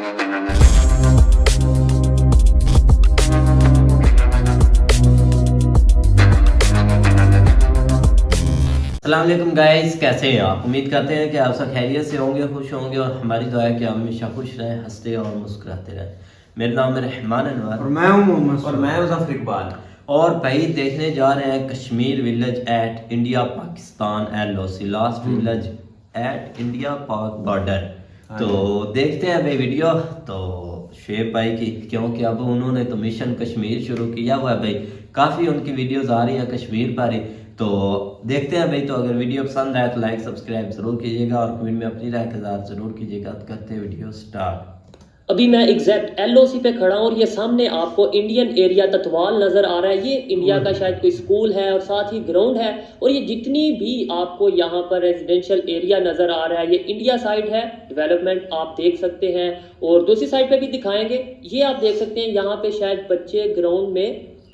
अस्सलाम वालेकुम गाइस, कैसे हैं आप? उम्मीद करते हैं कि आप सब खैरियत से होंगे, खुश होंगे और हमारी दुआ है कि आप हमेशा खुश रहें, हंसते और मुस्कुराते रहें। मेरा नाम है रहमान अनवर और मैं हूं मोहम्मद और मैं मुज़फ़्फ़र इकबाल। और भाई देखने जा रहे हैं Kashmir village at India Pakistan LOC, last village at India Pak border. तो देखते हैं भाई वीडियो। तो शेब भाई की, क्योंकि अब उन्होंने तो मिशन कश्मीर शुरू किया हुआ है भाई, काफ़ी उनकी वीडियोस आ रही हैं कश्मीर पर ही। तो देखते हैं भाई। तो अगर वीडियो पसंद आए तो लाइक सब्सक्राइब ज़रूर कीजिएगा और कमेंट में अपनी राय का इज़हार ज़रूर कीजिएगा। तो करते हैं वीडियो स्टार्ट। अभी मैं एग्जैक्ट LOC पे खड़ा हूँ और ये सामने आपको इंडियन एरिया तत्वाल नज़र आ रहा है। ये इंडिया का शायद कोई स्कूल है और साथ ही ग्राउंड है। और ये जितनी भी आपको यहाँ पर रेजिडेंशियल एरिया नज़र आ रहा है, ये इंडिया साइड है। डेवलपमेंट आप देख सकते हैं और दूसरी साइड पे भी दिखाएंगे। ये आप देख सकते हैं यहाँ पे शायद बच्चे ग्राउंड में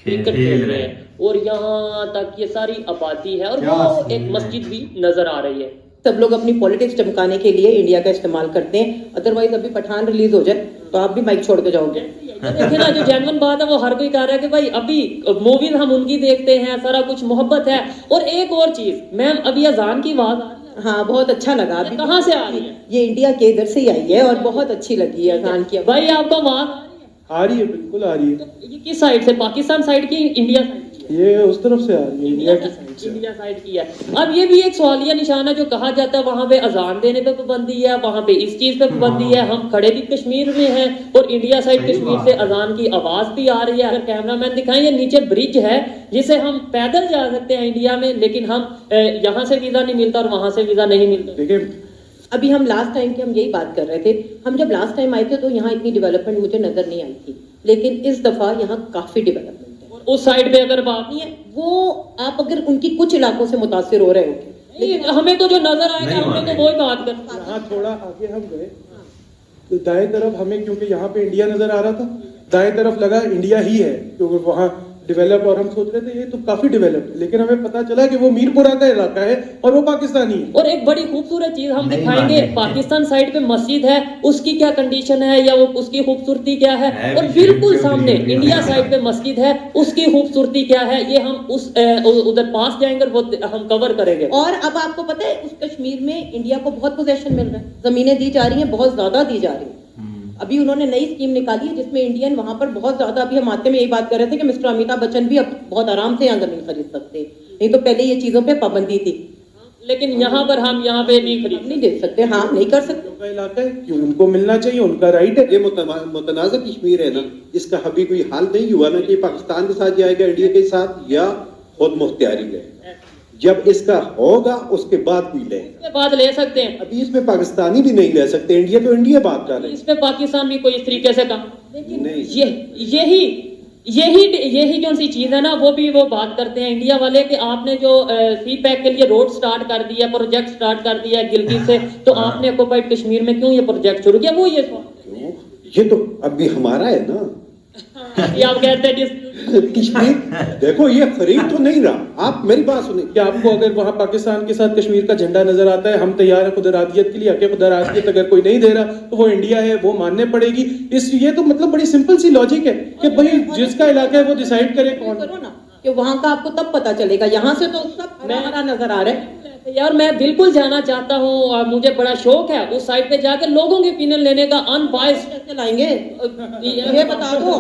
क्रिकेट खेल रहे हैं और यहाँ तक ये सारी आबादी है और वो एक मस्जिद भी नज़र आ रही है। सब लोग अपनी पॉलिटिक्स चमकाने के लिए इंडिया का इस्तेमाल करते हैं। अदरवाइज अभी पठान रिलीज हो जाए तो आप भी माइक छोड़ के जाओगे। देखिए ना, जो जेन्युइन बात है वो हर कोई कह रहा है कि भाई अभी मूवीज हम उनकी देखते हैं, सारा कुछ मोहब्बत है। और एक और चीज मैम, अभी अजान की आवाज आ रही है। हाँ, बहुत अच्छा लगा। अभी कहाँ से आ रही है? ये इंडिया के इधर से ही आई है और बहुत अच्छी लगी है अजान की। भाई आपको आवाज आ रही है, बिल्कुल आ रही है। ये किस साइड से, पाकिस्तान साइड की, इंडिया साइड? ये उस तरफ से आ रही है, इंडिया की साइड से। इंडिया साइड की है। अब ये भी एक सवालिया निशान है जो कहा जाता है वहां पे अजान देने पे पाबंदी है, वहां पे इस चीज पे पाबंदी है। हम खड़े भी कश्मीर में हैं और इंडिया साइड कश्मीर से अजान की आवाज भी आ रही है। अगर कैमरामैन दिखाएं, ये नीचे ब्रिज है जिसे हम पैदल जा सकते हैं इंडिया में, लेकिन हम यहाँ से वीजा नहीं मिलता और वहां से वीजा नहीं मिलता। देखिए, अभी हम लास्ट टाइम की हम यही बात कर रहे थे। हम जब लास्ट टाइम आए थे तो यहाँ इतनी डेवलपमेंट मुझे नजर नहीं आई थी, लेकिन इस दफा यहाँ काफी डेवलपमेंट है। उस साइड पे अगर बात नहीं है वो, आप अगर उनकी कुछ इलाकों से मुतासिर हो रहे हो, लेकिन हमें तो जो नजर आएगा हमने तो वही बात कर। यहाँ थोड़ा आगे हम गए तो दाएं तरफ हमें, क्योंकि यहाँ पे इंडिया नजर आ रहा था, दाएं तरफ लगा इंडिया ही है क्योंकि वहाँ डेवलप, और हम सोच रहे थे ये तो काफी डेवलप, लेकिन हमें पता चला कि वो मीरपुरा का इलाका है और वो पाकिस्तानी है। और एक बड़ी खूबसूरत चीज हम दिखाएंगे, पाकिस्तान साइड पे मस्जिद है, उसकी क्या कंडीशन है या वो उसकी खूबसूरती क्या है, और बिल्कुल सामने इंडिया साइड पे मस्जिद है, उसकी खूबसूरती क्या है, ये हम उस उधर पास जाएंगे और वो हम कवर करेंगे। और अब आपको पता है उस कश्मीर में इंडिया को बहुत पोजेशन मिल रहा है, जमीनें दी जा रही हैं, बहुत ज्यादा दी जा रही है। अभी उन्होंने नई स्कीम निकाली है जिसमें इंडियन वहां पर बहुत ज्यादा, अभी हम आते में यही बात कर रहे थे कि मिस्टर अमिताभ बच्चन भी अब बहुत आराम से यहाँ जमीन खरीद सकते हैं, नहीं तो पहले ये चीजों पे पाबंदी थी। लेकिन यहाँ पर हम यहाँ पे नहीं खरीद नहीं दे सकते, हाँ नहीं कर सकते। उनका इलाका है, क्यों उनको मिलना चाहिए, उनका राइट है। ये मुतनाज़ा कश्मीर है ना, इसका अभी कोई हाल नहीं हुआ ना कि पाकिस्तान के साथ जाएगा, इंडिया के साथ, या खुद मुख्तियारी है। जब इसका होगा उसके बाद भी ले, इसके बाद ले सकते हैं। अभी इसमें पाकिस्तानी भी नहीं ले सकते, इंडिया तो इंडिया बात कर रहे हैं, इसमें पाकिस्तान भी कोई इस तरीके से काम नहीं। यही जो सी चीज है ना, वो भी वो बात करते हैं इंडिया वाले कि आपने जो सी पैक के लिए रोड स्टार्ट कर दिया, प्रोजेक्ट स्टार्ट कर दिया गिलगित से, तो आपने ऑक्युपाइड कश्मीर में क्यों ये प्रोजेक्ट शुरू किया? वो ये तो अभी हमारा है ना। ये आप कहते हैं कश्मीर देखो, ये खरीद तो नहीं रहा। आप मेरी बात सुनिए, कि आपको अगर वहाँ पाकिस्तान के साथ कश्मीर का झंडा नजर आता है, हम तैयार है खुदरादियत के लिए, हक़ खुदरादियत अगर कोई नहीं दे रहा तो वो इंडिया है, वो मानने पड़ेगी। ये तो मतलब बड़ी सिंपल सी लॉजिक है कि भाई जिसका इलाका है वो डिसाइड करे कौन। करो ना कि वहाँ का आपको तब पता चलेगा, यहाँ से तो सब हरा नजर आ रहा है। यार मैं बिल्कुल जाना चाहता हूँ और मुझे बड़ा शौक है उस साइड पे जाकर लोगों के ओपिनियन लेने का, अनबायस्ड। कैसे लाएंगे ये बता दो,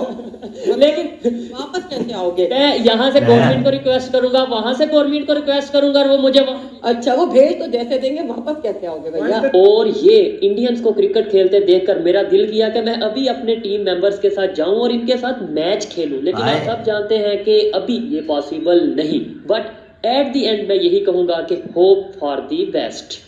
लेकिन वापस कैसे आओगे? मैं यहाँ से गवर्नमेंट को रिक्वेस्ट करूंगा, वहां से गवर्नमेंट को रिक्वेस्ट करूंगा और वो मुझे अच्छा वो भेज तो जैसे देंगे, वापस कैसे आओगे भैया? और ये इंडियंस को क्रिकेट खेलते देखकर मेरा दिल किया कि मैं अभी अपने टीम मेंबर्स के साथ जाऊं और इनके साथ मैच खेलूं, लेकिन आप सब जानते हैं कि अभी ये पॉसिबल नहीं। बट एट द एंड मैं यही कहूंगा कि होप फॉर दी बेस्ट।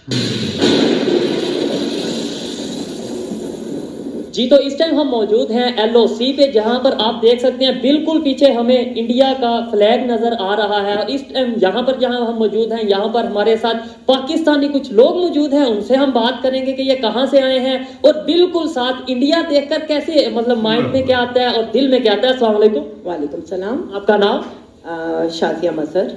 जी तो इस टाइम हम मौजूद हैं LOC पे, जहां पर आप देख सकते हैं बिल्कुल पीछे हमें इंडिया का फ्लैग नजर आ रहा है। और इस टाइम यहाँ पर जहां हम मौजूद हैं, यहाँ पर हमारे साथ पाकिस्तानी कुछ लोग मौजूद हैं, उनसे हम बात करेंगे कि ये कहाँ से आए हैं और बिल्कुल साथ इंडिया देखकर कैसे, मतलब माइंड में क्या आता है और दिल में क्या आता है। अस्सलाम वालेकुम। वालेकुम सलाम। आपका नाम? शाजिया मसर।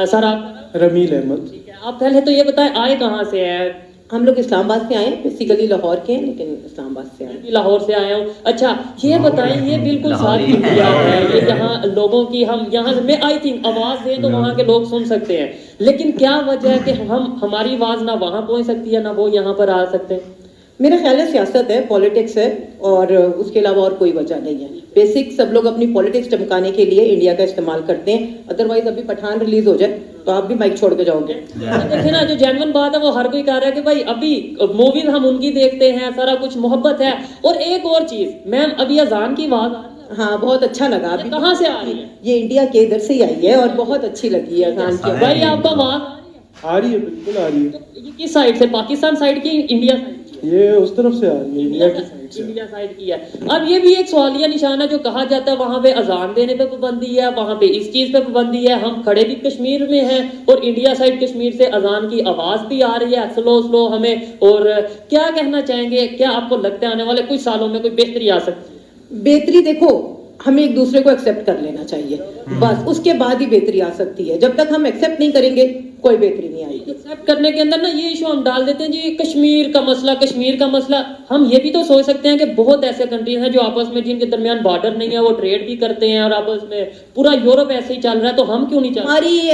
सर आप? रमील अहमद। ठीक है, आप पहले तो ये बताएं आए कहाँ से हैं? हम लोग इस्लामाबाद से आए हैं, बेसिकली लाहौर के हैं, लेकिन इस्लामाबाद से आए हैं। भी लाहौर से आया हूँ। अच्छा ये बताएं, ये बिल्कुल साफ लाहौरी किया है ये यहाँ लोगों की, हम यहाँ से मैं आई थिंक आवाज दें तो वहाँ के लोग सुन सकते हैं, लेकिन क्या वजह है कि हमारी आवाज ना वहाँ पहुँच सकती है ना वो यहाँ पर आ सकते हैं? मेरा ख्याल है सियासत है, पॉलिटिक्स है, और उसके अलावा और कोई वजह नहीं है। बेसिक सब लोग अपनी पॉलिटिक्स चमकाने के लिए इंडिया का इस्तेमाल करते हैं, अदरवाइज अभी पठान रिलीज हो जाए तो आप भी माइक छोड़ के जाओगे। देखिए ना, जो जेन्युइन बात है वो हर कोई कह रहा है कि भाई अभी मूवीज हम उनकी देखते हैं, सारा कुछ मोहब्बत है। और एक और चीज मैम, अभी अजान की आवाज आ रही है, हाँ बहुत अच्छा लगा। अभी कहाँ से आ रही है? ये इंडिया के इधर से ही आई है और बहुत अच्छी लगी है अजान की। भाई आपको आवाज आ रही है, बिल्कुल आ रही है। तो ये किस साइड से, पाकिस्तान साइड की इंडिया साइड? ये उस तरफ से आ रही है, इंडिया की साइड से। इंडिया साइड की है। अब ये भी एक सवालिया निशान है जो कहा जाता है वहां पे अजान देने पे पाबंदी है, वहां पे इस चीज पे पाबंदी है। हम खड़े भी कश्मीर में हैं और इंडिया साइड कश्मीर से अजान की आवाज भी आ रही है स्लो स्लो हमें। और क्या कहना चाहेंगे, क्या आपको लगता है आने वाले कुछ सालों में कोई बेहतरी आ सकती है? बेहतरी देखो, हमें एक दूसरे को एक्सेप्ट कर लेना चाहिए, बस उसके बाद ही बेहतरी आ सकती है। जब तक हम एक्सेप्ट नहीं करेंगे कोई बेहतरी नहीं आएगी। एक्सेप्ट करने के अंदर ना ये इशू हम डाल देते हैं जी, कश्मीर का मसला। हम ये भी तो सोच सकते हैं कि बहुत ऐसे कंट्रीज हैं जो आपस में, जिनके दरमियान बॉर्डर नहीं है, वो ट्रेड भी करते हैं और आपस में पूरा यूरोप ऐसे ही चल रहा है, तो हम क्यों नहीं चल?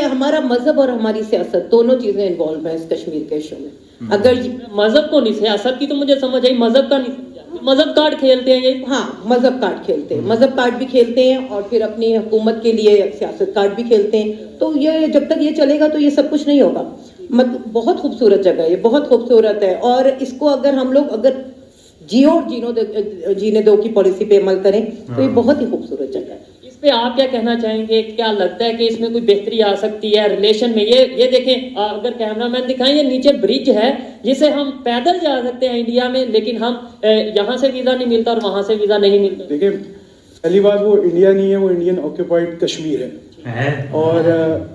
हमारा मजहब और हमारी सियासत दोनों चीजें इन्वॉल्व है इस कश्मीर के इशू में। अगर मजहब को नहीं, सियासत की तो मुझे समझ आई, मजहब का नहीं समझा। मजहब कार्ड खेलते हैं ये? हाँ, मजहब कार्ड खेलते हैं, मजहब कार्ड भी खेलते हैं और फिर अपनी हुकूमत के लिए सियासत कार्ड भी खेलते हैं। तो ये जब तक ये चलेगा तो ये सब कुछ नहीं होगा। मतलब बहुत खूबसूरत जगह है ये, बहुत खूबसूरत है, और इसको अगर हम लोग जीने दो की पॉलिसी पे अमल करें तो ये बहुत ही खूबसूरत जगह है। इस पे आप क्या कहना चाहेंगे? क्या लगता है कि इसमें कोई बेहतरी आ सकती है रिलेशन में? ये देखें, अगर कैमरामैन दिखाएं, ये नीचे ब्रिज है जिसे हम पैदल जा सकते हैं इंडिया में, लेकिन हम यहाँ से वीजा नहीं मिलता और वहां से वीजा नहीं मिलता। देखिए, पहली बात वो इंडिया नहीं है, वो इंडियन ऑक्यूपाइड कश्मीर है। और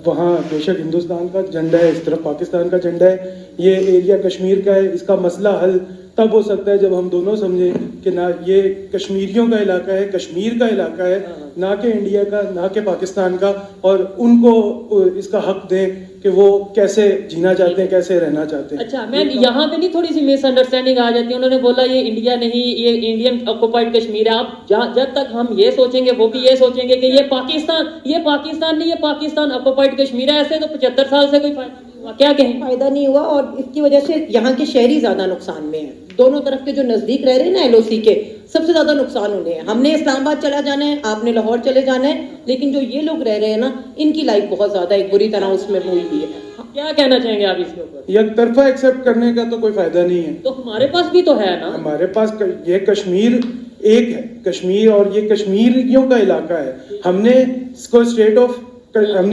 वहाँ बेशक हिंदुस्तान का झंडा है, इस तरफ पाकिस्तान का झंडा है। ये एरिया कश्मीर का है। इसका मसला हल तब हो सकता है जब हम दोनों समझें कि ना ये कश्मीरियों का इलाका है, कश्मीर का इलाका है, ना कि इंडिया का, ना कि पाकिस्तान का, और उनको इसका हक दें कि वो कैसे जीना चाहते हैं, कैसे रहना चाहते हैं। अच्छा मैम, यहाँ पे नहीं थोड़ी सी मिसअंडरस्टैंडिंग आ जाती है? उन्होंने बोला ये इंडिया नहीं, ये इंडियन ऑक्युपाइड कश्मीर है। आप जब तक हम ये सोचेंगे वो भी ये सोचेंगे कि ये पाकिस्तान नहीं, ये पाकिस्तान ऑक्युपाइड कश्मीर है, ऐसे तो 75 साल से कोई फायदा नहीं हुआ। क्या कहें? फायदा नहीं हुआ, और इसकी वजह से यहाँ के शहरी ज्यादा नुकसान में है। दोनों तरफ के जो नजदीक रह रहे हैं ना LOC के, सबसे ज्यादा नुकसान उन्हें है। हमने इस्लामाबाद चला जाना है, आपने लाहौर चले जाना है, लेकिन जो ये लोग रह रहे हैं ना, इनकी लाइफ बहुत ज्यादा एक बुरी तरह उसमें हुई हुई है। क्या कहना चाहेंगे आप इसके ऊपर? एक तरफा एक्सेप्ट करने का तो कोई फायदा नहीं है। तो हमारे पास भी तो है ना। हमारे पास ये कश्मीर एक है, कश्मीर, और ये कश्मीरियों का इलाका है। हमने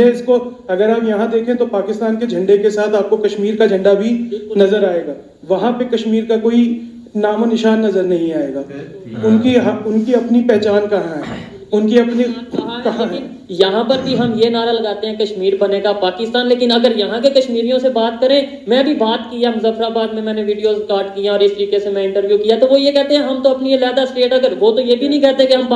इसको अगर आप यहाँ देखें तो पाकिस्तान के झंडे के साथ आपको कश्मीर का झंडा भी नजर आएगा। वहां पे कश्मीर का कोई नामो निशान नजर नहीं आएगा। उनकी अपनी पहचान कहाँ है, उनकी अपनी कहाँ है। यहाँ पर भी हम ये नारा लगाते हैं कश्मीर बनेगा पाकिस्तान, लेकिन अगर यहाँ के कश्मीरियों से बात करें, मैं भी बात की है मुजफ्फराबाद में, मैंने वीडियोस रिकॉर्ड किया और इस तरीके से मैं इंटरव्यू किया, तो वो ये कहते हैं हम तो अपनी अलहदा स्टेट, अगर वो तो ये भी नहीं कहते कि हम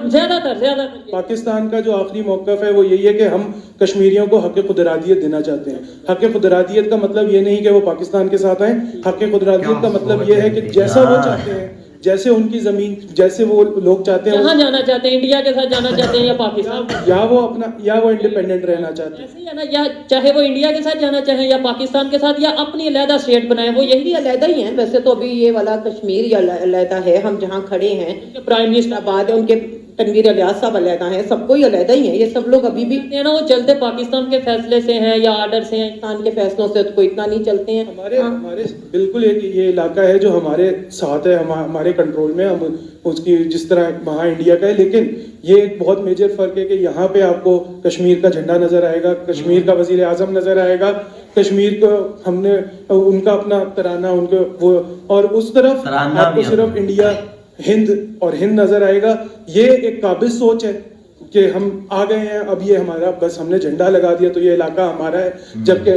ज्यादातर पाकिस्तान का जो आखिरी मौकफ है वो यही है कि हम कश्मीरियों को हक खुदरादियत देना चाहते हैं। हक खुदरादियत का मतलब ये नहीं कि वो पाकिस्तान के साथ आए। हक खुदरादियत का मतलब ये है कि जैसा वो चाहते हैं, जैसे उनकी जमीन, जैसे वो लोग चाहते हैं, कहाँ जाना चाहते हैं, इंडिया के साथ जाना चाहते हैं या पाकिस्तान, या वो इंडिपेंडेंट रहना चाहते हैं, ऐसे ही है ना, या चाहे वो इंडिया के साथ जाना चाहे या पाकिस्तान के साथ, या अपनी अलहदा स्टेट बनाए, वो यही अलहदा ही है। वैसे तो अभी ये वाला कश्मीर या अलहदा है, हम जहाँ खड़े हैं, प्राइम मिनिस्टर आबाद है, उनके तनवीर अलियास साहब अलहदा है, सबको ही अलहदा ही है। ये सब लोग अभी भी ना वो चलते पाकिस्तान के फैसले से हैं या आर्डर से हैं, पाकिस्तान के फैसलों से तो कोई इतना नहीं चलते हैं। हमारे बिल्कुल ये इलाका है जो हमारे साथ है, हमारे कंट्रोल में, हम उसकी जिस तरह वहाँ इंडिया का है। लेकिन ये एक बहुत मेजर फर्क है कि यहाँ पे आपको कश्मीर का झंडा नजर आएगा, कश्मीर का वजीर आजम नजर आएगा, कश्मीर को हमने उनका अपना तराना, उनको वो, और उस तरफ आपको सिर्फ इंडिया, हिंद और हिंद नजर आएगा। ये एक काबिज सोच है कि हम आ गए हैं, अब ये हमारा, बस हमने झंडा लगा दिया तो ये इलाका हमारा है। जबकि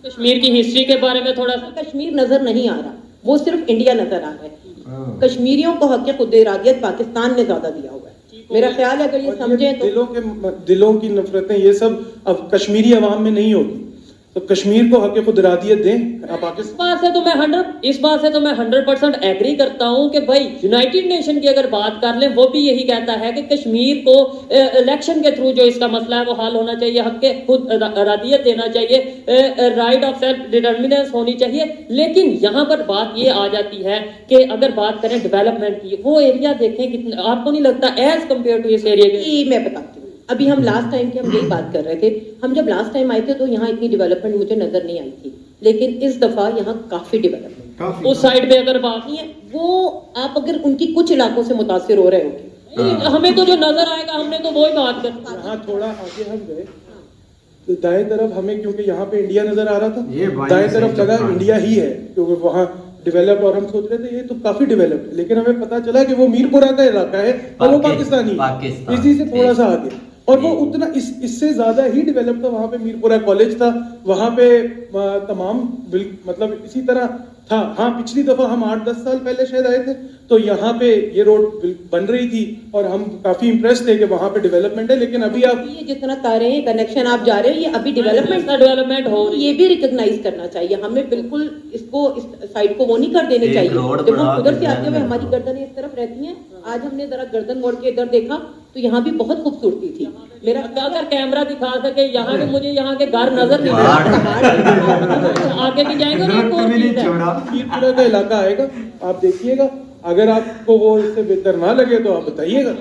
कश्मीर की हिस्ट्री के बारे में थोड़ा सा, कश्मीर नजर नहीं आ रहा, वो सिर्फ इंडिया नजर आ रहा है। कश्मीरियों को हक खुद इरादियत पाकिस्तान ने ज्यादा दिया हुआ है। मेरा ख्याल है अगर ये समझे तो दिलों की नफरतें ये सब अब कश्मीरी अवाम में नहीं होगी। तो कश्मीर को हक खुद इरादियत दें पाकिस्तान। इस बात से तो मैं 100% एग्री करता हूं कि भाई यूनाइटेड नेशन की अगर बात कर लें, वो भी यही कहता है कि कश्मीर को इलेक्शन के थ्रू जो इसका मसला है वो हल होना चाहिए, हक के खुद इरादियत देना चाहिए, राइट ऑफ सेल्फ डिटर्मिनेंस होनी चाहिए। लेकिन यहाँ पर बात ये आ जाती है कि अगर बात करें डेवलपमेंट की, वो एरिया देखें कितना, आपको नहीं लगता एज कम्पेयर टू इस एरिया के? ये मैं बताती हूँ। अभी हम लास्ट टाइम की हम यही बात कर रहे थे, हम जब लास्ट टाइम आए थे तो यहाँ इतनी डेवलपमेंट मुझे नजर नहीं आई थी, लेकिन इस दफा यहाँ काफी डेवलपमेंट उस साइड पे अगर बात नहीं है, वो आप अगर उनकी कुछ इलाकों से मुतासिर हो रहे होंगे, हमें तो जो नजर आएगा हमने तो वही बात कर। यहाँ थोड़ा आगे हम गए तो दाएं तरफ हमें, क्योंकि यहाँ पे इंडिया नजर आ रहा था, दाएं तरफ लगा इंडिया ही है, क्योंकि वहाँ डेवलप, और हम सोच रहे थे ये तो काफी डेवलप, लेकिन हमें पता चला कि वो मीरपुरा का इलाका है और वो पाकिस्तानी है, इसी से थोड़ा सा आगे, और वो उतना इससे ज्यादा ही डेवलप था। वहाँ पे मीरपुरा कॉलेज था, वहाँ पे तमाम मतलब इसी तरह था। हाँ, पिछली दफा हम 8-10 साल पहले शायद आए थे, तो यहाँ पे ये रोड बन रही थी और हम काफी इम्प्रेस थे कि वहाँ पे डेवलपमेंट है। लेकिन अभी आप ये जितना तारे हैं, कनेक्शन आप जा रहे हो, ये अभी डेवलपमेंट हो रही है, ये भी रिकॉग्नाइज करना चाहिए हमें। बिल्कुल इसको इस साइड को वो नहीं कर देने चाहिए। जब हम उधर से आते हुए हमारी गर्दनें इस तरफ रहती हैं, आज हमने जरा गर्दन मोड़ के इधर देखा तो यहाँ भी बहुत खूबसूरती थी। मेरा अगर कैमरा दिखा सके यहाँ के, मुझे यहाँ के घर नजर नहीं आ रहा, आगे भी जाएंगे और एक और चीज है, मीरपुरा का इलाका आएगा, आप देखिएगा। अगर आपको वो इससे बेहतर ना लगे तो आप बताइएगा।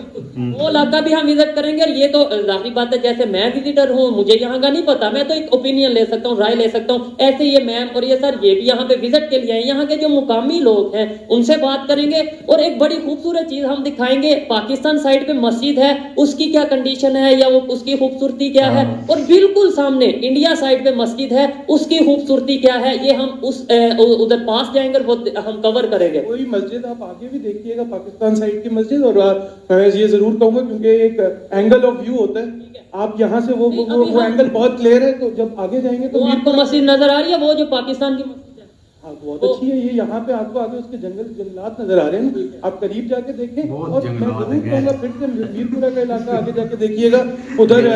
वो इलाका भी हम विजिट करेंगे। और ये तो जाहिर बात है, जैसे मैं विजिटर हूँ, मुझे यहाँ का नहीं पता, मैं तो एक ओपिनियन ले सकता हूँ, राय ले सकता हूँ। ऐसे ये मैम और ये सर, ये भी यहाँ पे विजिट के लिए आए, यहाँ के जो मुकामी लोग हैं उनसे बात करेंगे और एक बड़ी खूबसूरत चीज हम दिखाएंगे। पाकिस्तान साइड पे मस्जिद है, उसकी क्या कंडीशन है या वो उसकी खूबसूरती क्या है, और बिल्कुल सामने इंडिया साइड पे मस्जिद है, उसकी खूबसूरती क्या है, ये हम उस उधर पास जाएंगे और वो हम कवर करेंगे। कोई मस्जिद आप आगे भी देखिएगा, पाकिस्तान साइड की मस्जिद, और मैं ये जरूर कहूंगा क्योंकि एक एंगल ऑफ व्यू होता है, आप यहाँ से वो एंगल बहुत क्लियर है, तो जब आगे जाएंगे तो आपको मस्जिद नजर आ रही है, वो जो पाकिस्तान की मस्जिद है, हाँ बहुत अच्छी है। ये यहाँ पे आपको आगे उसके जंगलात नजर आ रहे हैं ना, आप करीब जाके देखें। और मैं जरूर कहूंगा फिर से मीरपुरा का इलाका आगे जाके देखिएगा, उधर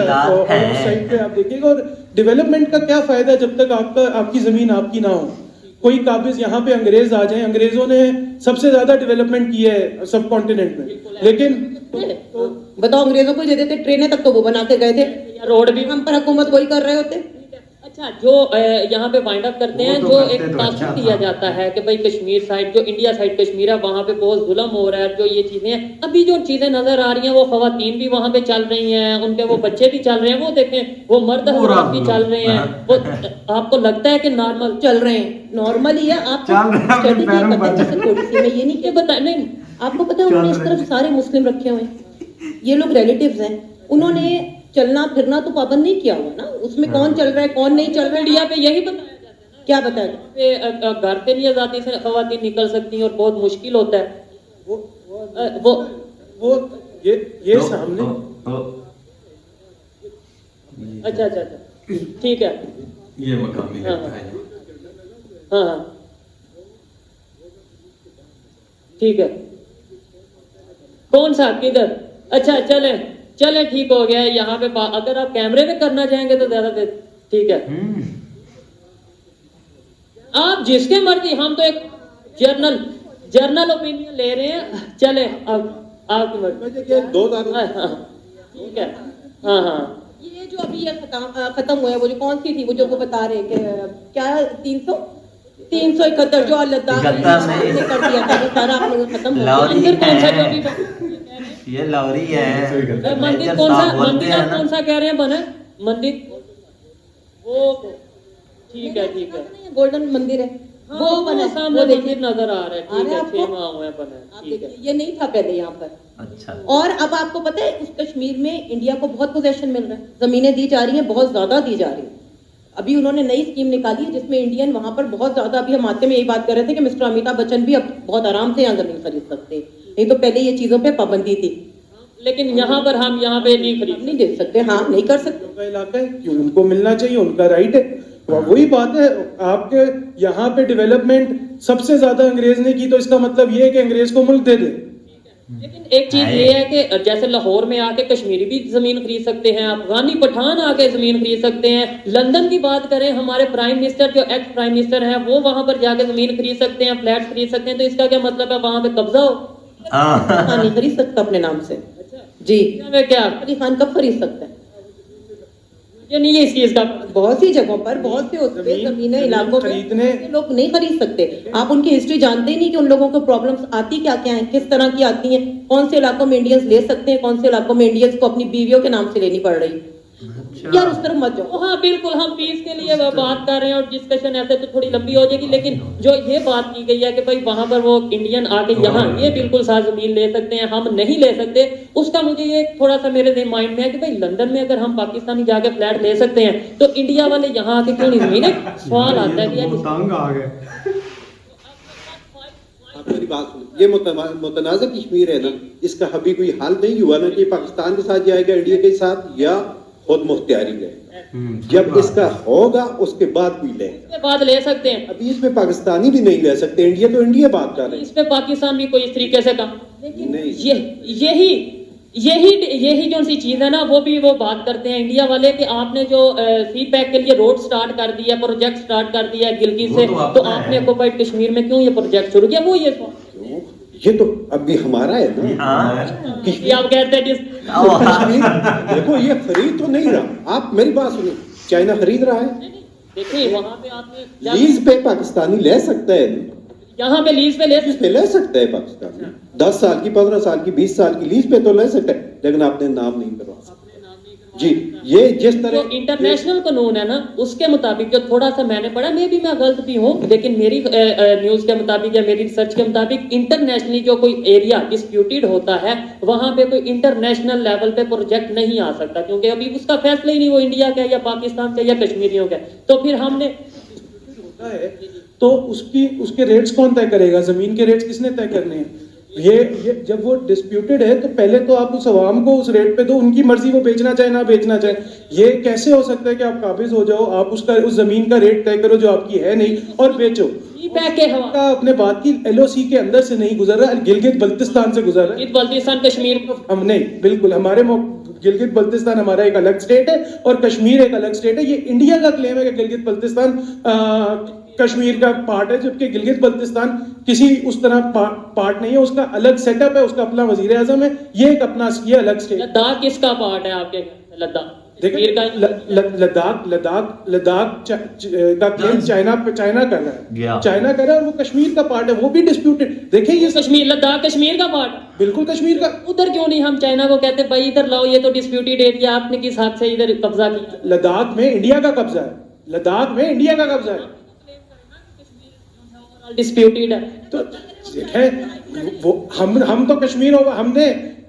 साइड पे आप देखिएगा। और डेवलपमेंट का क्या फायदा जब तक आपकी जमीन आपकी ना हो। कोई काबिज यहाँ पे अंग्रेज आ जाए, अंग्रेजों ने सबसे ज्यादा डेवलपमेंट की है सब कॉन्टिनेंट में, लेकिन बताओ अंग्रेजों को दे देते, ट्रेनें तक तो वो बना के गए थे, रोड भी हम पर हुकूमत वही कर रहे होते। अच्छा, जो यहाँ पे वाइंड अप करते हैं, जो एक तासुर दिया जाता है कि भाई कश्मीर साइड, जो इंडिया साइड कश्मीर है, वहाँ पे बहुत जुल्म हो रहा है, जो ये चीजें हैं, अभी जो चीजें नजर आ रही हैं, वो खवातीन भी वहाँ पे चल रही हैं, उनके वो बच्चे भी चल रहे हैं, वो देखें, वो मर्द हजरात भी चल रहे हैं, वो आपको लगता है कि नॉर्मल चल रहे हैं? नॉर्मल ही है। आपको स्टडी पता है जैसे थोड़ी सी, मैं ये नहीं बता नहीं, आपको पता है उन्होंने इस तरफ सारे मुस्लिम रखे हुए हैं, ये लोग रिलेटिव्स हैं, उन्होंने चलना फिरना तो पाबंद नहीं किया हुआ ना, उसमें कौन चल रहा है कौन नहीं चल रहा है। इंडिया पे यही बताया जाता है ना, क्या बताया, घर पे नहीं आजादी से खवातीन निकल सकती हैं और बहुत मुश्किल होता है। वो ये सामने अच्छा ठीक है, ये मकामी लगता है। हाँ ठीक है, कौन सा किधर? अच्छा चले ठीक हो गया। यहाँ पे अगर आप कैमरे पे करना चाहेंगे तो ज्यादा ठीक है, आप जिसके मर्जी, हम तो एक जर्नल ओपिनियन ले रहे हैं। चले अब आपकी मर्जी। ठीक है, हाँ ये जो अभी ये खत्म हुआ है, वो जो कौन सी थी, वो जो वो बता रहे कि क्या 371 जो लद्दाख ने कर दिया था, वो सारा आप लोगों खत्म हो गया। मंदिर कौन सा, जो ये लौरी है, मंदिर कौन सा कह रहे हैं बने मंदिर? वो ठीक है गोल्डन मंदिर है, वो बने सामने मंदिर नजर आ रहा है। ठीक है, 6 माह हुए बने, ठीक है। ये नहीं था पहले यहाँ पर। अच्छा, और अब आपको पता है उस कश्मीर में इंडिया को बहुत पोजेशन मिल रहा है, जमीनें दी जा रही हैं, बहुत ज्यादा दी जा रही है। अभी उन्होंने नई स्कीम निकाली है जिसमें इंडियन वहां पर बहुत ज्यादा, अभी हम आते में यही बात कर रहे थे कि मिस्टर अमिताभ बच्चन भी अब बहुत आराम से यहाँ जमीन खरीद सकते हैं, नहीं तो पहले ये चीजों पे पाबंदी थी। लेकिन यहाँ पर हम यहाँ पे नहीं दे सकते, हाँ नहीं कर सकते। उनका इलाका है, क्यों उनको मिलना चाहिए, उनका राइट है। वही बात है, आपके यहाँ पे डेवलपमेंट सबसे ज्यादा अंग्रेज ने की, तो इसका मतलब ये है कि अंग्रेज को मुल्क दे दे। لیکن ایک چیز یہ ہے کہ جیسے لاہور میں آ کے کشمیری بھی زمین خرید سکتے ہیں، افغانی پٹھان آ کے زمین خرید سکتے ہیں، لندن کی بات کریں ہمارے پرائم منسٹر جو ایکس پرائم منسٹر ہیں وہ وہاں پر جا کے زمین خرید سکتے ہیں، فلیٹ خرید سکتے ہیں، تو اس کا کیا مطلب ہے وہاں پہ قبضہ ہو؟ خان نہیں خرید سکتا اپنے نام سے جی، کیا علی خان کب خرید سکتا ہے؟ یہ نہیں ہے اس چیز کا بہت سی جگہوں پر بہت سے اس پہ زمینیں علاقوں میں لوگ نہیں خرید سکتے. آپ ان کی ہسٹری جانتے ہی نہیں کہ ان لوگوں کو پرابلمس آتی کیا کیا ہیں، کس طرح کی آتی ہیں، کون سے علاقوں میں انڈینز لے سکتے ہیں، کون سے علاقوں میں انڈینز کو اپنی بیویوں کے نام سے لینی پڑ رہی. یار اس طرف مت جاؤ. ہاں بالکل، ہم پیس کے لیے بات کر رہے ہیں اور ڈسکشن ایسے تو تھوڑی لمبی ہو جائے گی، لیکن جو یہ بات کی گئی ہے کہ بھائی وہاں پر وہ انڈین آ کے یہاں یہ بالکل ساتھ زمین لے سکتے ہیں، ہم نہیں لے سکتے، اس کا مجھے یہ تھوڑا سا میرے مائنڈ میں ہے کہ بھائی لندن میں اگر ہم پاکستانی جا کے فلیٹ لے سکتے ہیں تو انڈیا والے یہاں آ کے کیوں نہیں زمین؟ ایک سوال آتا ہے کہ تنگ آ گئے. آپ میری بات سنیں، یہ متنازع کشمیر ہے نا، اس کا ابھی کوئی حل نہیں ہوا نا کہ پاکستان کے ساتھ جائے گا انڈیا کے ساتھ یا خود مختاری رہے گا. جب اس کا ہوگا اس کے بعد بھی لے اس کے بعد لے سکتے ہیں. ابھی اس میں پاکستانی بھی نہیں لے سکتے، انڈیا تو انڈیا بات کر رہے ہیں. اس پہ پاکستان بھی کوئی اس طریقے سے کام نہیں. یہی جو سی چیز ہے نا وہ بھی وہ بات کرتے ہیں انڈیا والے کہ آپ نے جو سی پیک کے لیے روڈ سٹارٹ کر دیا، پروجیکٹ سٹارٹ کر دیا گلگت سے، تو آپ نے کوپائٹ کشمیر میں کیوں یہ پروجیکٹ شروع کیا؟ وہ یہ تو اب بھی ہمارا ہے نا. آپ کہتے ہیں دیکھو یہ خرید تو نہیں رہا. آپ میری بات سنیں، چائنا خرید رہا ہے. دیکھیے وہاں پہ آپ نے لیز پہ پاکستانی لے سکتا ہے، یہاں پہ لیز پہ لے سکتا ہے پاکستانی. 10 سال کی، 15 سال کی، 20 سال کی لیز پہ تو لے سکتا ہے، لیکن آپ نے نام نہیں کروا سکتا. جی یہ جس جو طرح انٹرنیشنل قانون ہے نا اس کے مطابق جو تھوڑا سا میں نے پڑھا، میں بھی غلط بھی ہوں لیکن میری نیوز کے مطابق یا میری ریسرچ کے مطابق انٹرنیشنلی جو کوئی ایریا ڈسپیوٹیڈ ہوتا ہے وہاں پہ کوئی انٹرنیشنل لیول پہ پروجیکٹ نہیں آ سکتا، کیونکہ ابھی اس کا فیصلہ ہی نہیں وہ انڈیا کا یا پاکستان کا یا کشمیریوں کا. تو پھر ہم نے تو اس کے ریٹس کون طے کرے گا؟ زمین کے ریٹس کس نے طے کرنے ہیں؟ یہ جب وہ ڈسپیوٹیڈ ہے تو پہلے تو آپ اس عوام کو اس ریٹ پہ دو، ان کی مرضی وہ بیچنا چاہے نہ بیچنا چاہے. یہ کیسے ہو سکتا ہے کہ آپ قابض ہو جاؤ، آپ اس زمین کا ریٹ طے کرو جو آپ کی ہے نہیں اور بیچو؟ اپنے بات کی LOC کے اندر سے نہیں گزر رہا، گلگت بلتستان سے گزر رہا ہے. بلتستان کشمیر ہم نہیں، بالکل ہمارے گلگت بلتستان ہمارا ایک الگ اسٹیٹ ہے اور کشمیر ایک الگ اسٹیٹ ہے. یہ انڈیا کا کلیم ہے کہ گلگت بلتستان کشمیر کا پارٹ ہے، جبکہ گلگت بلتستان کسی اس طرح پارٹ نہیں ہے، اس کا الگ سیٹ اپ ہے، اس کا اپنا وزیر اعظم ہے. یہ ایک اپنا یہ الگ اسٹیٹ. لداخ کس کا پارٹ ہے آپ کے؟ لداخ لداخ کا کلیم چائنا کر رہا ہے، چائنا کر رہا ہے اور وہ کشمیر کا پارٹ ہے، وہ بھی ڈسپیوٹیڈ. دیکھیں یہ کشمیر، لداخ کشمیر کا پارٹ بالکل کشمیر کا. ادھر کیوں نہیں ہم چائنا کو کہتے بھائی ادھر لاؤ، یہ تو ڈسپیوٹیڈ ایریا، آپ نے کس حد سے ادھر قبضہ کیا؟ لداخ میں انڈیا کا قبضہ ہے، لداخ میں انڈیا کا قبضہ ہے. ڈسپیوٹیڈ ہے تو دیکھیں ہم تو کشمیر ہم نے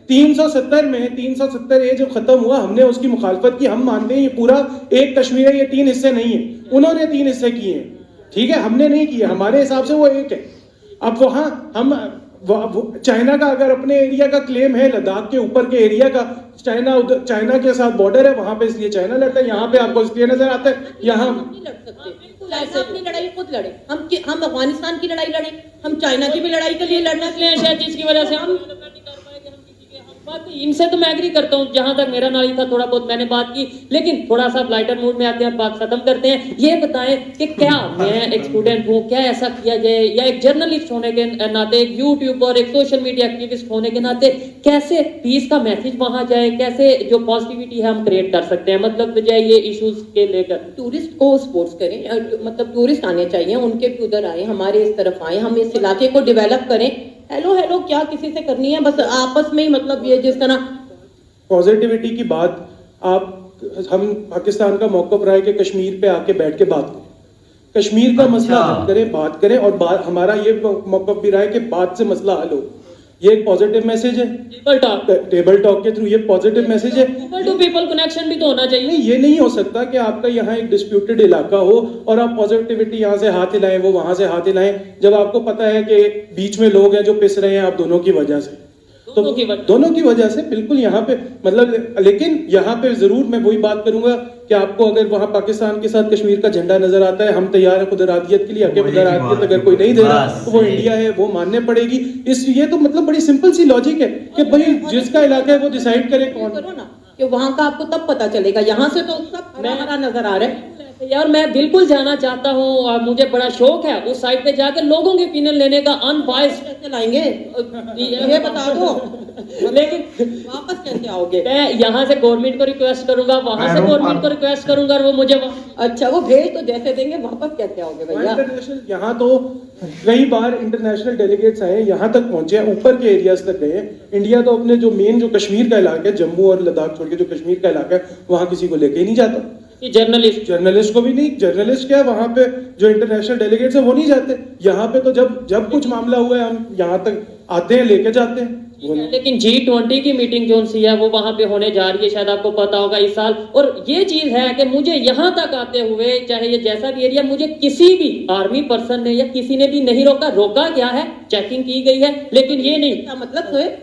370 اے جب ختم ہوا ہم نے اس کی مخالفت کی. ہم مانتے ہیں یہ پورا ایک کشمیر ہے، یہ 3 حصے نہیں ہیں. انہوں نے 3 حصے کیے ہیں، ٹھیک ہے، ہم نے نہیں کیے. ہمارے حساب سے وہ ایک ہے. اب وہاں ہم چائنا کا اگر اپنے ایریا کا کلیم ہے، لداخ کے اوپر کے ایریا کا، چائنا کے ساتھ بارڈر ہے وہاں پہ، اس لیے چائنا لڑتا ہے. یہاں پہ آپ کو اس لیے نظر آتا ہے یہاں چائنا اپنی لڑائی خود لڑے، ہم افغانستان کی لڑائی لڑیں، ہم چائنا کی بھی لڑائی کے لیے لڑنا ہے شاید جس کی وجہ سے ہم ان سے تو میں ایگری کرتا ہوں. جہاں تک میرا نالج تھا تھوڑا بہت میں نے بات کی، لیکن تھوڑا سا لائٹر موڈ میں آتے ہیں، بات ختم کرتے ہیں. یہ بتائیں کہ کیا میں ایک اسٹوڈنٹ ہوں، کیا ایسا کیا جائے، یا ایک جرنلسٹ ہونے کے ناطے، ایک یوٹیوبر، ایک سوشل میڈیا ایکٹیوسٹ ہونے کے ناطے کیسے پیس کا میسج وہاں جائے، کیسے جو پازیٹیوٹی ہے ہم کریٹ کر سکتے ہیں، مطلب بجائے یہ ایشوز کے لے کر؟ ٹورسٹ کو سپورٹس کریں، مطلب ٹورسٹ آنے چاہیے، ان کے بھی ادھر آئیں، ہمارے اس طرف آئیں، ہم اس علاقے کو ڈیولپ کریں. ہیلو کیا کسی سے کرنی ہے، بس آپس میں ہی، مطلب یہ جس طرح پازیٹیوٹی کی بات ہم پاکستان کا موقف رہا ہے کہ کشمیر پہ آ کے بیٹھ کے بات کریں، کشمیر کا مسئلہ حل کریں، بات کریں. اور ہمارا یہ موقف بھی رہا ہے کہ بات سے مسئلہ حل ہو. یہ ایک پازیٹیو میسج ہے، ٹیبل ٹاک کے تھرو یہ پازیٹیو میسج ہے. پیپل ٹو پیپل کنیکشن بھی تو ہونا چاہیے. نہیں، یہ نہیں ہو سکتا کہ آپ کا یہاں ایک ڈسپیوٹیڈ علاقہ ہو اور آپ پازیٹیوٹی یہاں سے ہاتھ ہلائیں، وہ وہاں سے ہاتھ ہلائیں، جب آپ کو پتا ہے کہ بیچ میں لوگ ہیں جو پس رہے ہیں آپ دونوں کی وجہ سے. तो दोनों की वजह से बिल्कुल यहाँ पे मतलब, लेकिन यहाँ पे जरूर मैं वही बात करूंगा कि आपको अगर वहाँ पाकिस्तान के साथ कश्मीर का झंडा नजर आता है, हम तैयार है खुदरादियत के लिए, हमें खुदरादियत अगर कोई नहीं दे रहा तो वो इंडिया है, वो मानने पड़ेगी। ये तो मतलब बड़ी सिंपल सी लॉजिक है कि भाई जिसका इलाका है वो डिसाइड करे कौन। करो ना कि वहाँ का आपको तब पता चलेगा, यहाँ से तो सब हरा हरा नजर आ रहा है। यार मैं बिल्कुल जाना चाहता हूँ और मुझे बड़ा शौक है उस साइड पे जाकर लोगों के ओपिनियन लेने का, अनबायस्ड। कैसे लाएंगे ये बता दो, लेकिन वापस कैसे आओगे? मैं यहाँ से गवर्नमेंट को रिक्वेस्ट करूंगा, वहां से गवर्नमेंट को रिक्वेस्ट करूंगा और वो मुझे अच्छा वो भेज तो जैसे देंगे, वापस कैसे आओगे भैया? इंटरनेशनल यहाँ तो कई बार इंटरनेशनल डेलीगेट्स आए, यहाँ तक पहुंचे, ऊपर के एरियाज तक गए। इंडिया तो अपने जो मेन जो कश्मीर का इलाका है, जम्मू और लद्दाख छोड़ के जो कश्मीर का इलाका है, वहाँ किसी को लेके ही नहीं जाता। जर्नलिस्ट को भी नहीं, जर्नलिस्ट क्या है वहाँ पे जो इंटरनेशनल डेलीगेट्स है वो नहीं जाते। यहाँ पे तो जब कुछ मामला हुआ है हम यहाँ तक आते हैं, लेके जाते हैं। लेकिन G20 की मीटिंग जो सी है वो वहां पे होने जा रही है, शायद आपको पता होगा इस साल। और ये चीज है कि मुझे यहाँ तक आते हुए, चाहे ये जैसा भी एरिया, मुझे किसी भी आर्मी पर्सन ने या किसी ने भी नहीं रोका। रोका क्या है, चेकिंग की गई है, लेकिन ये नहीं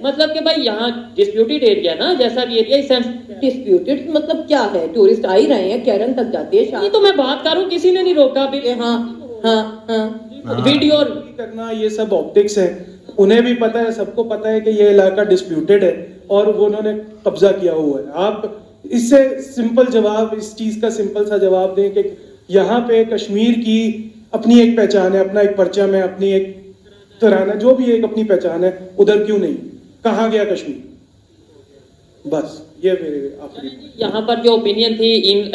मतलब कि भाई यहाँ डिस्प्यूटेड एरिया ना, जैसा भी एरिया डिस्प्यूटेड मतलब क्या है? टूरिस्ट आ ही रहे हैं, केरन तक जाते हैं। नहीं तो मैं बात करूँ, किसी ने नहीं रोका भी। हाँ वीडियो करना ये सब ऑप्टिक्स है, उन्हें भी पता है, सबको पता है कि ये इलाका डिस्प्यूटेड है और वो उन्होंने कब्जा किया हुआ है। आप इससे सिंपल जवाब, इस चीज का सिंपल सा जवाब दें कि यहाँ पे कश्मीर की अपनी एक पहचान है, अपना एक परचम है, अपनी एक तराना, जो भी एक अपनी पहचान है, उधर क्यों नहीं? कहाँ गया कश्मीर? बस ये मेरे आखिरी। यहाँ पर जो ओपिनियन थी इन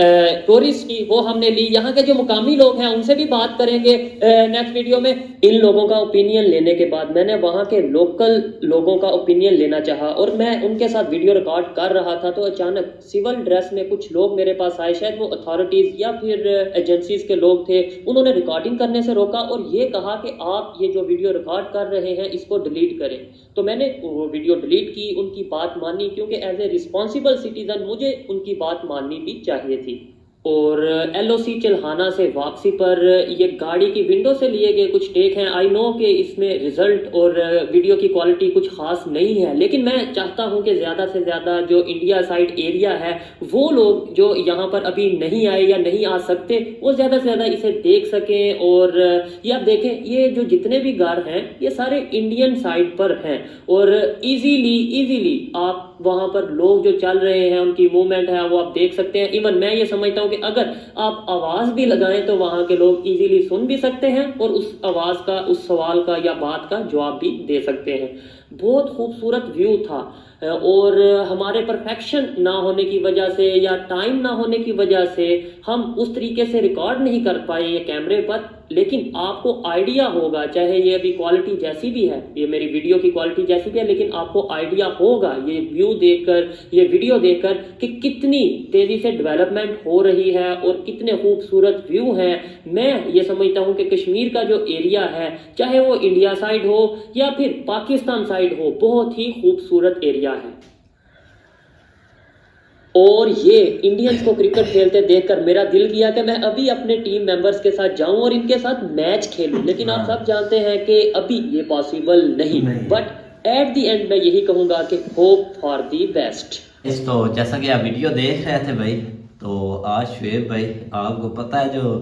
टूरिस्ट की वो हमने ली। यहाँ के जो मुकामी लोग हैं उनसे भी बात करेंगे नेक्स्ट वीडियो में। इन लोगों का ओपिनियन लेने के बाद मैंने वहाँ के लोकल लोगों का ओपिनियन लेना चाहा और मैं उनके साथ वीडियो रिकॉर्ड कर रहा था तो अचानक सिविल ड्रेस में कुछ लोग मेरे पास आए, शायद वो अथॉरिटीज या फिर एजेंसीज के लोग थे। उन्होंने रिकॉर्डिंग करने से रोका और ये कहा कि आप ये जो वीडियो रिकॉर्ड कर रहे हैं इसको डिलीट करें। तो मैंने वो वीडियो डिलीट की, उनकी बात मानी, क्योंकि एज ए रिस्पॉन्सिबल सिटीजन मुझे उनकी बात माननी भी चाहिए थी। और LOC चिल्हाना से वापसी पर ये गाड़ी की विंडो से लिए गए कुछ टेक हैं। आई नो कि इसमें रिजल्ट और वीडियो की क्वालिटी कुछ खास नहीं है, लेकिन मैं चाहता हूं कि ज़्यादा से ज़्यादा जो इंडिया साइड एरिया है वो लोग जो यहाँ पर अभी नहीं आए या नहीं आ सकते वो ज़्यादा से ज़्यादा इसे देख सकें। और ये आप देखें, ये जो जितने भी घर हैं ये सारे इंडियन साइड पर हैं और इजीली आप वहाँ पर लोग जो चल रहे हैं उनकी मूवमेंट है वो आप देख सकते हैं। इवन मैं ये समझता हूँ कि अगर आप आवाज़ भी लगाएं तो वहाँ के लोग इजीली सुन भी सकते हैं और उस आवाज़ का, उस सवाल का या बात का जवाब भी दे सकते हैं। बहुत खूबसूरत व्यू था और हमारे परफेक्शन ना होने की वजह से या टाइम ना होने की वजह से हम उस तरीके से रिकॉर्ड नहीं कर पाए ये कैमरे पर। लेकिन आपको आइडिया होगा, चाहे ये अभी क्वालिटी जैसी भी है, ये मेरी वीडियो की क्वालिटी जैसी भी है, लेकिन आपको आइडिया होगा ये व्यू देखकर, ये वीडियो देखकर कि कितनी तेज़ी से डेवलपमेंट हो रही है और कितने खूबसूरत व्यू हैं। मैं ये समझता हूँ कि कश्मीर का जो एरिया है, चाहे वो इंडिया साइड हो या फिर पाकिस्तान साइड हो, बहुत ही खूबसूरत एरिया है। और ये इंडियंस को क्रिकेट खेलते देखकर मेरा दिल किया कि मैं अभी अपने टीम मेंबर्स के साथ जाऊं और इनके साथ मैच खेलूं, लेकिन आप सब जानते हैं कि अभी ये पॉसिबल नहीं। बट एट द एंड मैं यही कहूंगा कि होप फॉर दी बेस्ट। तो जैसा कि आप वीडियो देख रहे थे भाई, तो आज शुएब भाई आपको पता है जो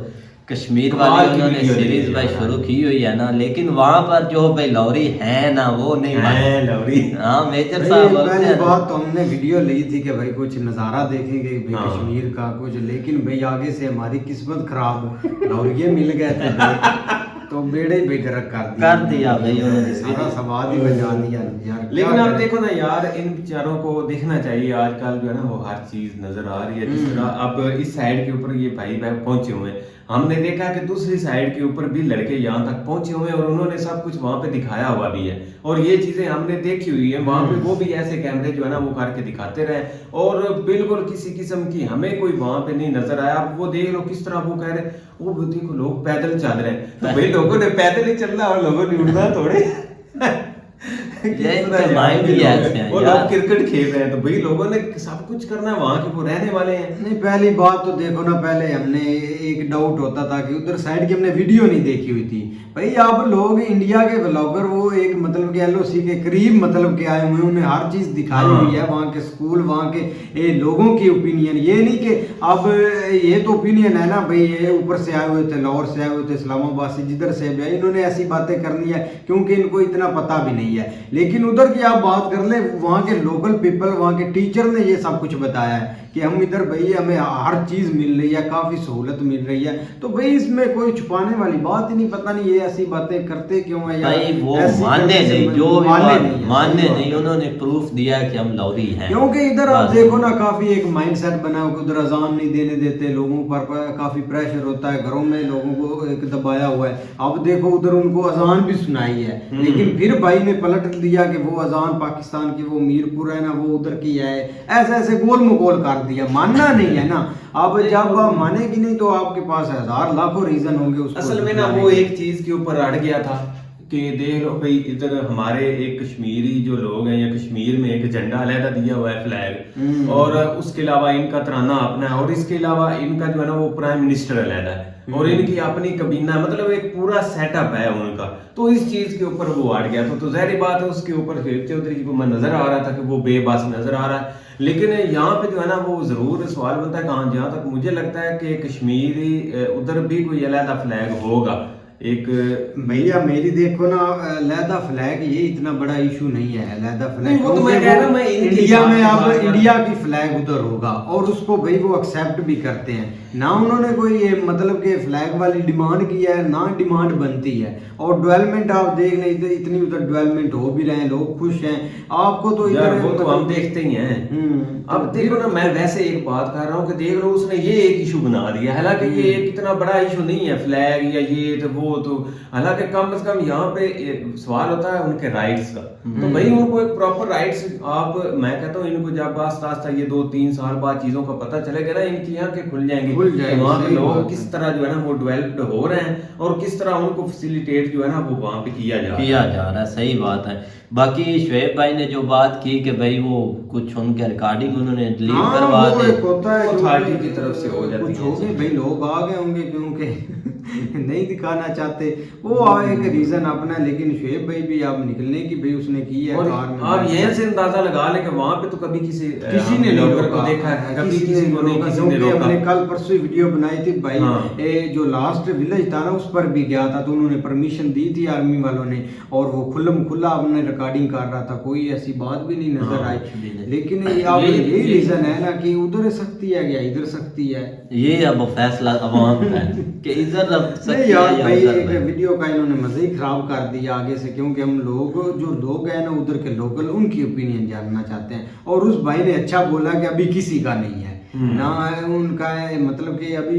कश्मीर वाली उन्होंने सीरीज भाई शुरू की हुई है ना, लेकिन वहाँ पर जो भाई लौरी है ना वो नहीं है लौरी। हाँ मेजर साहब बात तो हमने वीडियो ली थी कि भाई कुछ नज़ारा देखेंगे भाई कश्मीर का कुछ, लेकिन भाई आगे से हमारी किस्मत खराब, लौरिये मिल गए थे तो बेड़े बेगरक कर दिया भाई उन्होंने, सारा सवाल ही बजा दिया यार। लेकिन आप देखो ना यार, इन बेचारों को देखना चाहिए आजकल जो है ना वो हर चीज नजर आ रही है। जिस तरह अब इस साइड के ऊपर ये भाई पहुंचे हुए हैं, हमने देखा कि दूसरी साइड के ऊपर भी लड़के यहाँ तक पहुंचे हुए हैं और उन्होंने सब कुछ वहां पे दिखाया हुआ भी है और ये चीजें हमने देखी हुई है। वहां पे वो भी ऐसे कैमरे जो है ना वो करके दिखाते रहे और बिल्कुल किसी किस्म की हमें कोई वहां पे नहीं नजर आया। आप वो देख लो किस तरह वो कह रहे हैं, वो देखो लोग पैदल चल रहे हैं, तो भाई लोगों ने पैदल ही चलना और लोगों ने उड़ना थोड़े इनके माइंड ही ऐसे हैं वो यार। लोग क्रिकेट खेल रहे हैं तो भाई लोगों ने सब कुछ करना है, वहाँ के वो रहने वाले हैं। नहीं, पहली बात तो देखो ना, पहले हमने एक डाउट होता था कि उधर साइड की हमने वीडियो नहीं देखी हुई थी भाई। अब लोग इंडिया के ब्लॉगर वो एक मतलब के LOC के करीब मतलब के आए हुए हैं, उन्हें हर चीज दिखाई हुई है, वहाँ के स्कूल, वहाँ के लोगों की ओपिनियन। ये नहीं कि अब ये तो ओपिनियन है ना भाई, ये ऊपर से आए हुए थे, लाहौर से आए हुए थे, इस्लामाबाद से, जिधर से भी आए, इन्होंने ऐसी बातें करनी है क्योंकि इनको इतना पता भी नहीं है। लेकिन उधर की आप बात कर ले, वहाँ के लोकल पीपल, वहाँ के टीचर ने ये सब कुछ बताया है कि हम इधर भाई हमें हर चीज मिल रही है, काफी सहूलत मिल रही है। तो भाई इसमें कोई छुपाने वाली बात ही नहीं। पता नहीं ये ऐसी बातें करते क्यों है यार, भाई वो ऐसी मानने करने से नहीं, जो भी मानने ऐसी नहीं, उन्होंने प्रूफ दिया है कि हम लाहौरी हैं। क्योंकि इधर आप देखो ना, काफी एक माइंडसेट बना हुआ, उधर अजान नहीं देने देते लोगों पर काफी प्रेशर होता है, घरों में लोगों को एक दबाया हुआ है। अब देखो उधर उनको अजान भी सुनाई है, लेकिन फिर भाई ने पलट दिया कि वो अजान पाकिस्तान की, वो मीरपुर है ना, वो उधर की है, ऐसे ऐसे गोल मगोल कर दिया। मानना नहीं है ना, अब जब आप मानेगी नहीं तो आपके पास हजार लाखों रीजन होंगे उसको। असल में ना वो एक चीज के ऊपर अड़ गया था कि देख लो भाई, इधर हमारे एक कश्मीरी जो लोग हैं, या कश्मीर में एक झंडा अलहदा दिया हुआ है फ्लैग, और उसके अलावा इनका तराना अपना है, और इसके अलावा इनका जो है ना वो प्राइम मिनिस्टर अलहदा है, और इनकी अपनी कबीना, मतलब एक पूरा सेटअप है उनका। तो इस चीज के ऊपर वो अड़ गया तो जाहिर बात है उसके ऊर शेख चौधरी को मैं नजर आ रहा था कि वो बेबस नजर आ रहा है। लेकिन यहाँ पे जो है ना वो जरूर सवाल बनता है, कहाँ जहाँ तक मुझे लगता है कि कश्मीरी उधर भी कोई अलहदा फ्लैग होगा एक। भैया मेरी देखो ना, अलहदा फ्लैग ये इतना बड़ा इशू नहीं है, अलहदा फ्लैग वो तो मैं कह रहा हूं, मैं इंडिया में अब इंडिया की फ्लैग उधर होगा और उसको भाई वो एक्सेप्ट भी करते हैं ना। उन्होंने कोई ये मतलब के फ्लैग वाली डिमांड की है ना, डिमांड बनती है। और डेवलपमेंट आप देख लें, इधर इतनी उधर डेवलपमेंट हो भी रहे हैं, लोग खुश हैं। आपको तो यार वो तो हम देखते ही हैं। अब देखो ना, मैं वैसे एक बात कर रहा हूँ कि देख लो उसने ये एक इशू बना दिया, हालांकि ये एक इतना बड़ा इशू नहीं है फ्लैग या ये तो वो, तो हालांकि कम से कम यहाँ पे सवाल होता है उनके राइट्स का। तो भाई उनको एक प्रॉपर राइट्स, आप मैं कहता हूँ इनको जब आस्ता आस्ता ये 2-3 साल बाद चीजों का पता चलेगा ना, इनकी आंखें खुल जाएंगी, वहाँ पे लोग किस तरह जो है ना वो डेवलप्ड हो रहे हैं और किस तरह उनको फैसिलिटेट जो है ना वो वहाँ पे किया जा रहा है। सही बात है। बाकी शुएब भाई ने जो बात की कि भाई वो कुछ उनके रिकॉर्डिंग उन्होंने डिलीट करवा दी, होता है अथॉरिटी की तरफ से हो जाती कुछ है। होगी भाई, लोग आ गए होंगे क्योंकि नहीं दिखाना चाहते, वो एक रीजन अपना। लेकिन शुएब भाई भी आप निकलने की भाई उसने की है और कार में, आप यहीं से अंदाजा लगा ले कि वहाँ पे तो कभी किसी ने लोगर को देखा है, कभी किसी को नहीं, किसी ने रोका। हमने कल परसों वीडियो बनाई थी भाई, हाँ। जो लास्ट विलेज था ना उस पर भी गया था, तो उन्होंने परमिशन दी थी आर्मी वालों ने, और वो खुल्लम खुल्ला अपने रिकॉर्डिंग कर रहा था, कोई ऐसी बात भी नहीं नजर आई। लेकिन यही रीजन है ना कि उधर सख्ती है या इधर सख्ती है, ये अब फैसला अवाम का है कि इधर अब सख्ती यार है या भाई उधर एक है। वीडियो का इन्होंने मजे ही खराब कर दिया आगे से, क्योंकि हम लोग जो लोग हैं ना उधर के लोकल, उनकी ओपिनियन जानना चाहते हैं। और उस भाई ने अच्छा बोला कि अभी किसी का नहीं है ना, उनका है मतलब कि अभी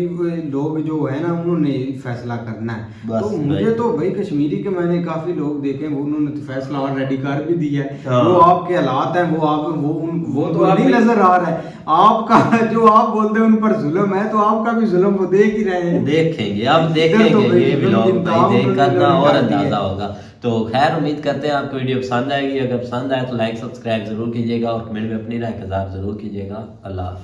लोग जो है ना उन्होंने फैसला करना है। तो मुझे तो भाई कश्मीरी के मैंने काफी लोग देखे, वो उन्होंने तो फैसला ऑलरेडी कर भी दिया है। वो आपके हालात हैं, वो आप वो तो नहीं नजर आ रहा है आपका, जो आप बोलते हैं उन पर जुल्म है, तो आपका भी जुल्म वो देख ही रहे हैं। देखेंगे अब देखेंगे ये व्लॉग भाई देख करना और अंदाजा होगा। तो खैर उम्मीद करते हैं आपको वीडियो पसंद आएगी। अगर पसंद आए तो लाइक सब्सक्राइब जरूर कीजिएगा और कमेंट में अपनी राय का इज़हार जरूर कीजिएगा। अल्लाह।